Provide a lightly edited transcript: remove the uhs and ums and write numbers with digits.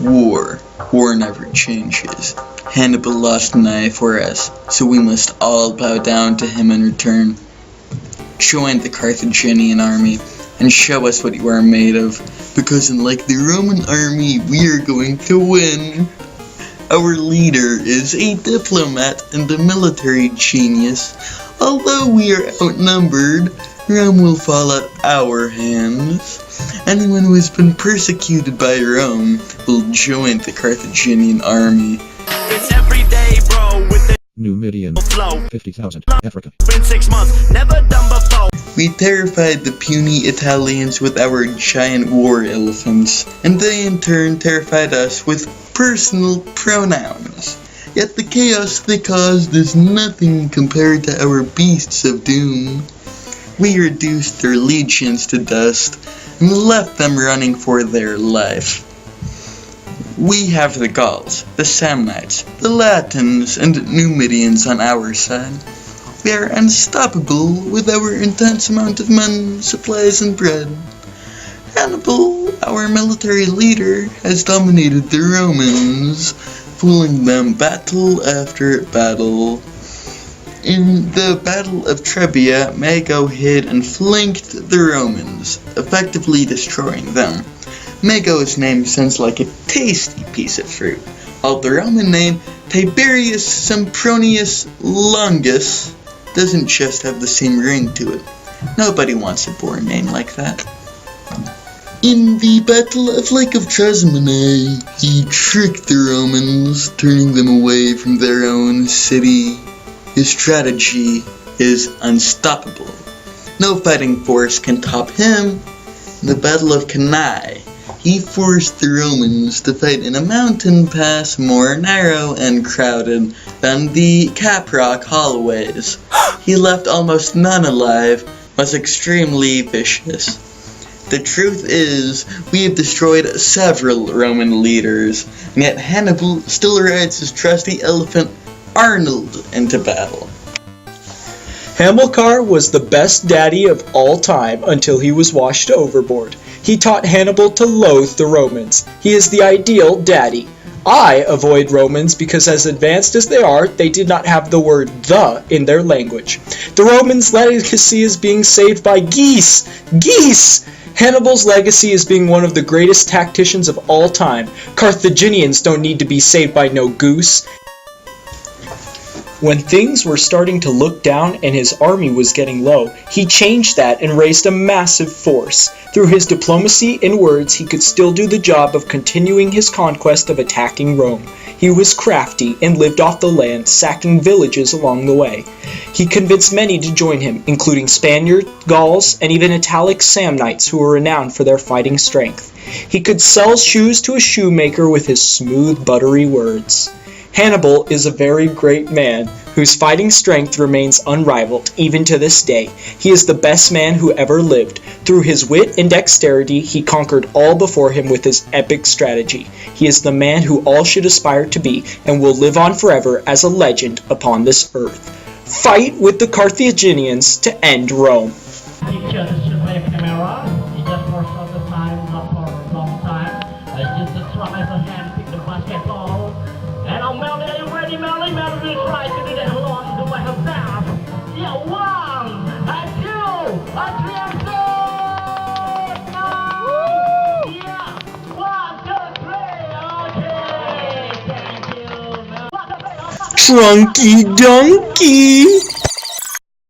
War. War never changes. Hannibal lost an eye for us, so we must all bow down to him in return. Join the Carthaginian army and show us what you are made of, because unlike the Roman army, we are going to win. Our leader is a diplomat and a military genius. Although we are outnumbered, Rome will fall at our hands. Anyone who has been persecuted by Rome will join the Carthaginian army. It's every day, bro, with the Numidian flow. 50,000 Africa. In 6 months, never done before. We terrified the puny Italians with our giant war elephants, and they in turn terrified us with personal pronouns. Yet the chaos they caused is nothing compared to our beasts of doom. We reduced their legions to dust and left them running for their life. We have the Gauls, the Samnites, the Latins, and Numidians on our side. We are unstoppable with our intense amount of men, supplies, and bread. Hannibal, our military leader, has dominated the Romans, fooling them battle after battle. In the Battle of Trebia, Mago hid and flanked the Romans, effectively destroying them. Mago's name sounds like a tasty piece of fruit, while the Roman name Tiberius Sempronius Longus doesn't just have the same ring to it. Nobody wants a boring name like that. In the Battle of Lake of Trasimene, he tricked the Romans, turning them away from their own city. His strategy is unstoppable. No fighting force can top him. In the Battle of Cannae, he forced the Romans to fight in a mountain pass more narrow and crowded than the Caprock hallways. He left almost none alive, was extremely vicious. The truth is, we have destroyed several Roman leaders, and yet Hannibal still rides his trusty elephant Arnold into battle. Hamilcar was the best daddy of all time until he was washed overboard. He taught Hannibal to loathe the Romans. He is the ideal daddy. I avoid Romans because as advanced as they are, they did not have the word "the" in their language. The Romans' legacy is being saved by geese. Geese! Hannibal's legacy is being one of the greatest tacticians of all time. Carthaginians don't need to be saved by no goose. When things were starting to look down and his army was getting low, he changed that and raised a massive force. Through his diplomacy and words, he could still do the job of continuing his conquest of attacking Rome. He was crafty and lived off the land, sacking villages along the way. He convinced many to join him, including Spaniards, Gauls, and even Italic Samnites who were renowned for their fighting strength. He could sell shoes to a shoemaker with his smooth, buttery words. Hannibal is a very great man, whose fighting strength remains unrivaled even to this day. He is the best man who ever lived. Through his wit and dexterity, he conquered all before him with his epic strategy. He is the man who all should aspire to be, and will live on forever as a legend upon this earth. Fight with the Carthaginians to end Rome. Trunky Donkey!